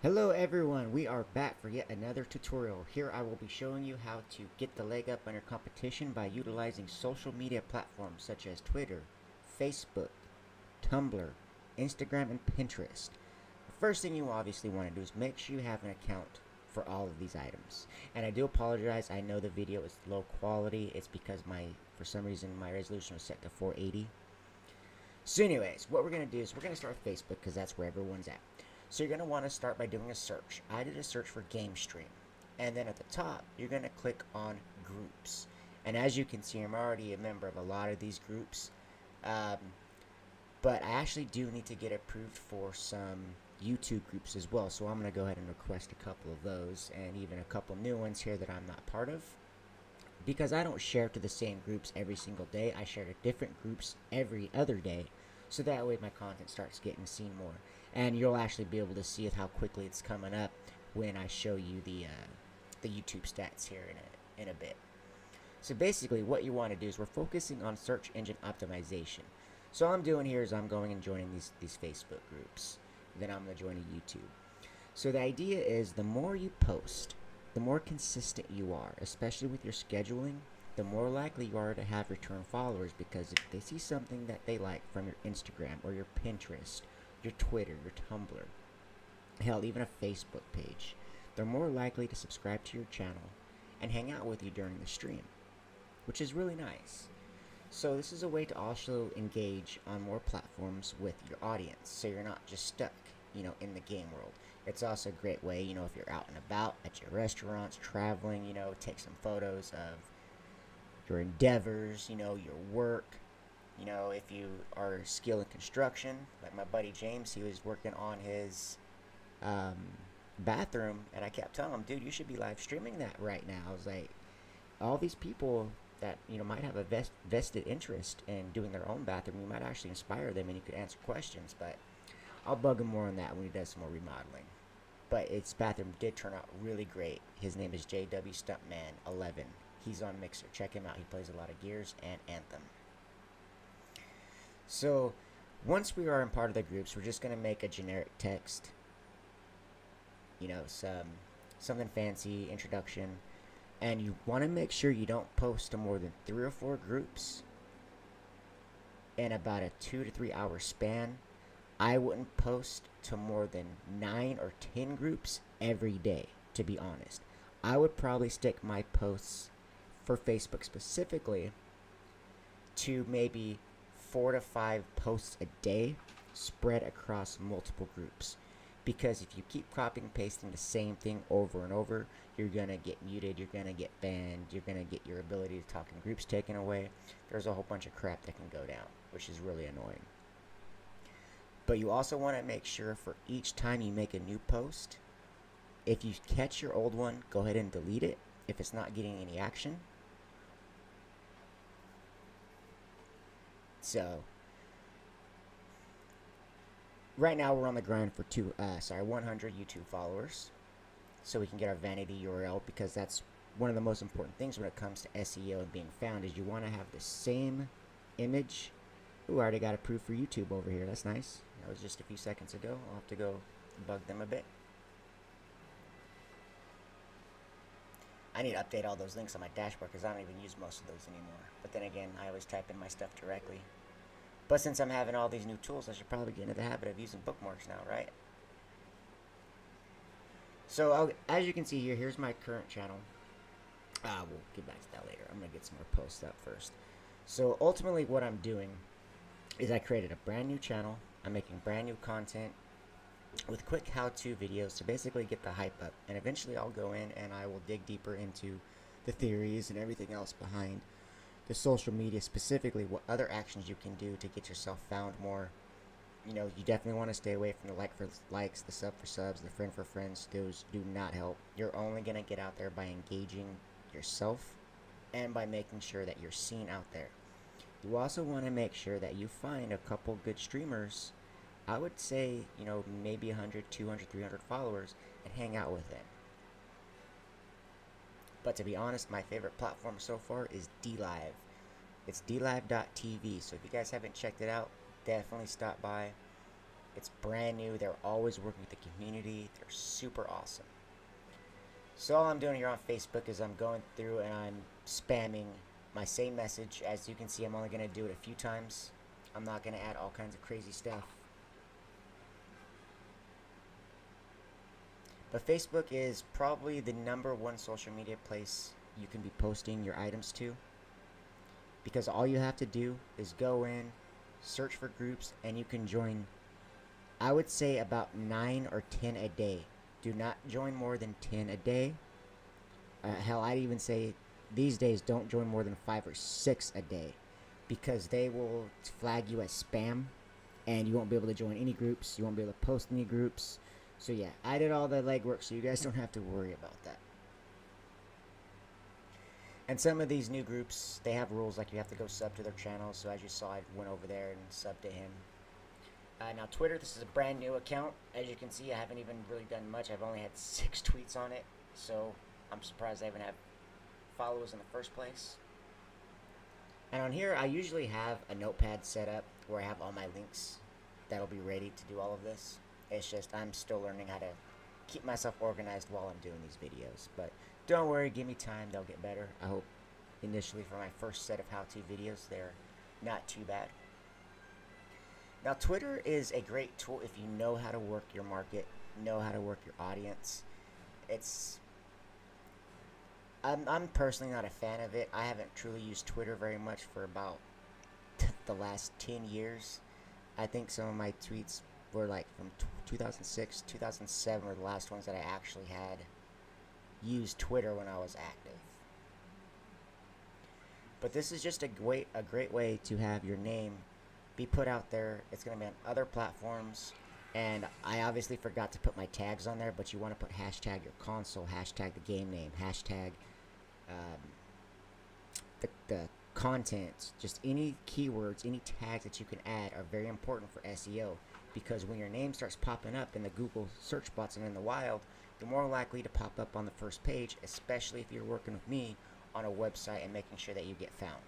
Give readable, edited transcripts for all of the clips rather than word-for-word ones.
Hello everyone, we are back for yet another tutorial. Here I will be showing you how to get the leg up on your competition by utilizing social media platforms such as Twitter, Facebook, Tumblr, Instagram, and Pinterest. The first thing you obviously want to do is make sure you have an account for all of these items. And I do apologize, I know the video is low quality. It's because for some reason my resolution was set to 480. So anyways, what we're going to do is we're going to start with Facebook because that's where everyone's at. So you're going to want to start by doing a search. I did a search for game stream. And then at the top, you're going to click on groups. And as you can see, I'm already a member of a lot of these groups. But I actually do need to get approved for some YouTube groups as well. So I'm going to go ahead and request a couple of those and even a couple new ones here that I'm not part of. Because I don't share to the same groups every single day. I share to different groups every other day. So that way my content starts getting seen more. And you'll actually be able to see how quickly it's coming up when I show you the YouTube stats here in a bit. So basically what you want to do is we're focusing on search engine optimization. So all I'm doing here is I'm going and joining these Facebook groups. Then I'm going to join a YouTube. So the idea is the more you post, the more consistent you are, especially with your scheduling, the more likely you are to have return followers, because if they see something that they like from your Instagram or your Pinterest, your Twitter, your Tumblr, hell, even a Facebook page, they're more likely to subscribe to your channel and hang out with you during the stream, which is really nice. So this is a way to also engage on more platforms with your audience, so you're not just stuck, in the game world. It's also a great way, if you're out and about at your restaurants, traveling, take some photos of your endeavors, your work. If you are skilled in construction, like my buddy James, he was working on his bathroom, and I kept telling him, dude, you should be live streaming that right now. I was like, all these people that, might have a vested interest in doing their own bathroom, you might actually inspire them and you could answer questions, but I'll bug him more on that when he does some more remodeling. But its bathroom did turn out really great. His name is JW Stuntman 11. He's on Mixer. Check him out. He plays a lot of Gears and Anthem. So once we are in part of the groups, we're just going to make a generic text. Something fancy, introduction. And you want to make sure you don't post to more than 3 or 4 groups in about a 2 to 3 hour span. I wouldn't post to more than 9 or 10 groups every day, to be honest. I would probably stick my posts for Facebook specifically to maybe 4 to 5 posts a day spread across multiple groups. Because if you keep copying and pasting the same thing over and over, you're going to get muted, you're going to get banned, you're going to get your ability to talk in groups taken away. There's a whole bunch of crap that can go down, which is really annoying. But you also want to make sure for each time you make a new post, if you catch your old one, go ahead and delete it if it's not getting any action. So right now we're on the grind for 100 YouTube followers, so we can get our vanity URL, because that's one of the most important things when it comes to SEO and being found, is you want to have the same image. Ooh, I already got approved for YouTube over here. That's nice. That was just a few seconds ago. I'll have to go bug them a bit. I need to update all those links on my dashboard because I don't even use most of those anymore. But then again, I always type in my stuff directly. But since I'm having all these new tools, I should probably get into the habit of using bookmarks now, right? So as you can see here, here's my current channel. We'll get back to that later. I'm going to get some more posts up first. So ultimately what I'm doing is I created a brand new channel. I'm making brand new content with quick how-to videos to basically get the hype up. And eventually I'll go in and I will dig deeper into the theories and everything else behind the social media, specifically what other actions you can do to get yourself found more. You definitely want to stay away from the like for likes, the sub for subs, the friend for friends. Those do not help. You're only going to get out there by engaging yourself and by making sure that you're seen out there. You also want to make sure that you find a couple good streamers, I would say, maybe 100, 200, 300 followers, and hang out with them. But to be honest, my favorite platform so far is DLive. It's dlive.tv, so if you guys haven't checked it out, definitely stop by. It's brand new. They're always working with the community. They're super awesome. So all I'm doing here on Facebook is I'm going through and I'm spamming my same message. As you can see, I'm only going to do it a few times. I'm not going to add all kinds of crazy stuff. But Facebook is probably the #1 social media place you can be posting your items to. Because all you have to do is go in, search for groups, and you can join, I would say, about 9 or 10 a day. Do not join more than 10 a day. Hell, I'd even say these days don't join more than 5 or 6 a day. Because they will flag you as spam, and you won't be able to join any groups. You won't be able to post any groups. So yeah, I did all the legwork, so you guys don't have to worry about that. And some of these new groups, they have rules, like you have to go sub to their channel. So as you saw, I went over there and subbed to him. Now Twitter, this is a brand new account. As you can see, I haven't even really done much. I've only had 6 tweets on it. So I'm surprised I even have followers in the first place. And on here, I usually have a notepad set up where I have all my links that'll be ready to do all of this. It's just I'm still learning how to keep myself organized while I'm doing these videos. But don't worry, give me time, they'll get better. I hope initially for my first set of how-to videos, they're not too bad. Now, Twitter is a great tool if you know how to work your market, know how to work your audience. I'm personally not a fan of it. I haven't truly used Twitter very much for about the last 10 years. I think some of my tweets were like from 2006, 2007 were the last ones that I actually had used Twitter when I was active. But this is just a great way to have your name be put out there. It's going to be on other platforms. And I obviously forgot to put my tags on there, but you want to put hashtag your console, hashtag the game name, hashtag the content. Just any keywords, any tags that you can add are very important for SEO. Because when your name starts popping up in the Google search bots and in the wild, you're more likely to pop up on the first page, especially if you're working with me on a website and making sure that you get found.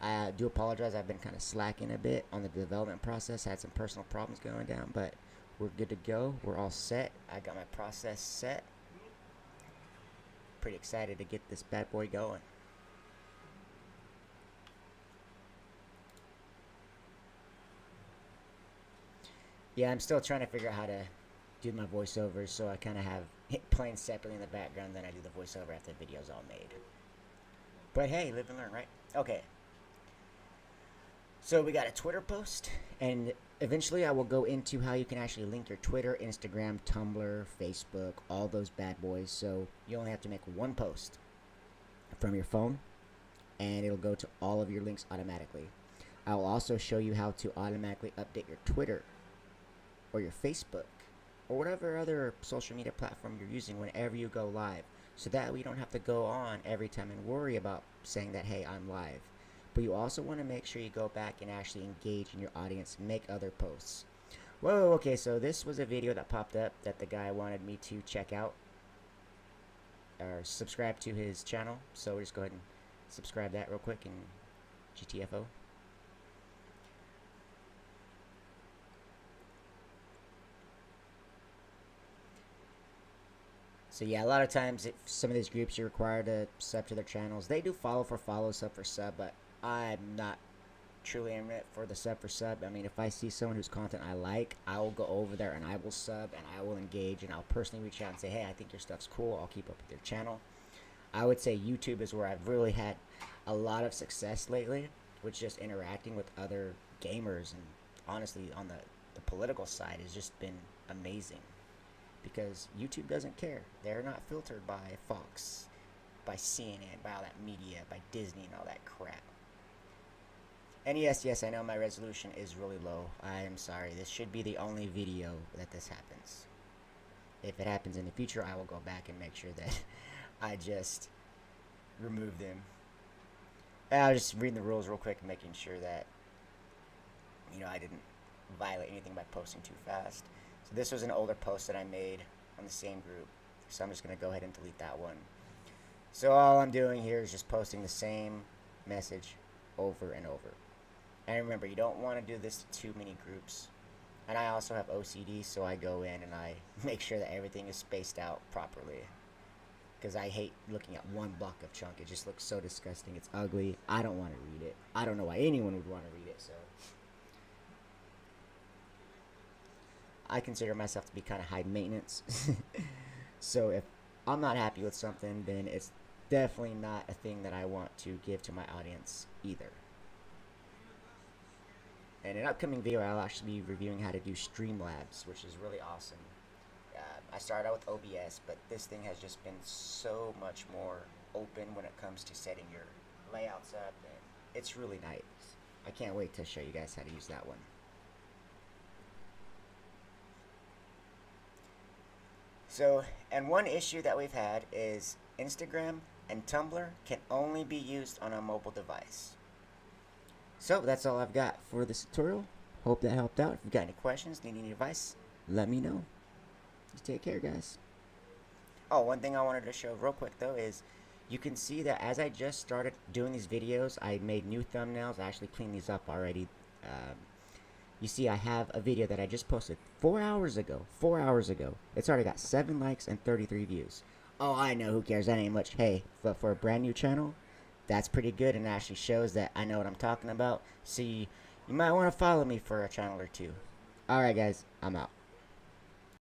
I do apologize, I've been kind of slacking a bit on the development process. I had some personal problems going down, but we're good to go. We're all set. I got my process set. Pretty excited to get this bad boy going. Yeah, I'm still trying to figure out how to do my voiceovers, so I kind of have it playing separately in the background, then I do the voiceover after the video's all made. But hey, live and learn, right? Okay. So we got a Twitter post, and eventually I will go into how you can actually link your Twitter, Instagram, Tumblr, Facebook, all those bad boys. So you only have to make one post from your phone, and it'll go to all of your links automatically. I will also show you how to automatically update your Twitter or your Facebook or whatever other social media platform you're using whenever you go live, so that we don't have to go on every time and worry about saying that, hey, I'm live. But you also want to make sure you go back and actually engage in your audience, make other posts. Whoa, okay, so this was a video that popped up that the guy wanted me to check out or subscribe to his channel. So we'll just go ahead and subscribe that real quick and GTFO. So yeah, a lot of times some of these groups you're required to sub to their channels. They do follow for follow, sub for sub, but I'm not truly in it for the sub for sub. I mean, if I see someone whose content I like, I will go over there and I will sub and I will engage and I'll personally reach out and say, hey, I think your stuff's cool. I'll keep up with your channel. I would say YouTube is where I've really had a lot of success lately, with just interacting with other gamers, and honestly on the political side has just been amazing. Because YouTube doesn't care. They're not filtered by Fox, by CNN, by all that media, by Disney and all that crap. And yes, I know my resolution is really low. I am sorry. This should be the only video that this happens. If it happens in the future, I will go back and make sure that I just remove them. And I'll just read the rules real quick, making sure that, you know, I didn't violate anything by posting too fast. So this was an older post that I made on the same group, so I'm just going to go ahead and delete that one. So all I'm doing here is just posting the same message over and over. And remember, you don't want to do this to too many groups. And I also have OCD, so I go in and I make sure that everything is spaced out properly. Because I hate looking at one block of chunk. It just looks so disgusting. It's ugly. I don't want to read it. I don't know why anyone would want to read it, so. I consider myself to be kind of high maintenance. So if I'm not happy with something, then it's definitely not a thing that I want to give to my audience either. In an upcoming video, I'll actually be reviewing how to do Streamlabs, which is really awesome. I started out with OBS, but this thing has just been so much more open when it comes to setting your layouts up, and it's really nice. I can't wait to show you guys how to use that one. So, and one issue that we've had is Instagram and Tumblr can only be used on a mobile device. So, that's all I've got for this tutorial. Hope that helped out. If you've got any questions, need any advice, let me know. You take care, guys. Oh, one thing I wanted to show real quick, though, is you can see that as I just started doing these videos, I made new thumbnails. I actually cleaned these up already. You see, I have a video that I just posted 4 hours ago. 4 hours ago. It's already got 7 likes and 33 views. Oh, I know. Who cares? That ain't much. Hey, but for a brand new channel, that's pretty good, and it actually shows that I know what I'm talking about. See, you might want to follow me for a channel or two. Alright, guys. I'm out.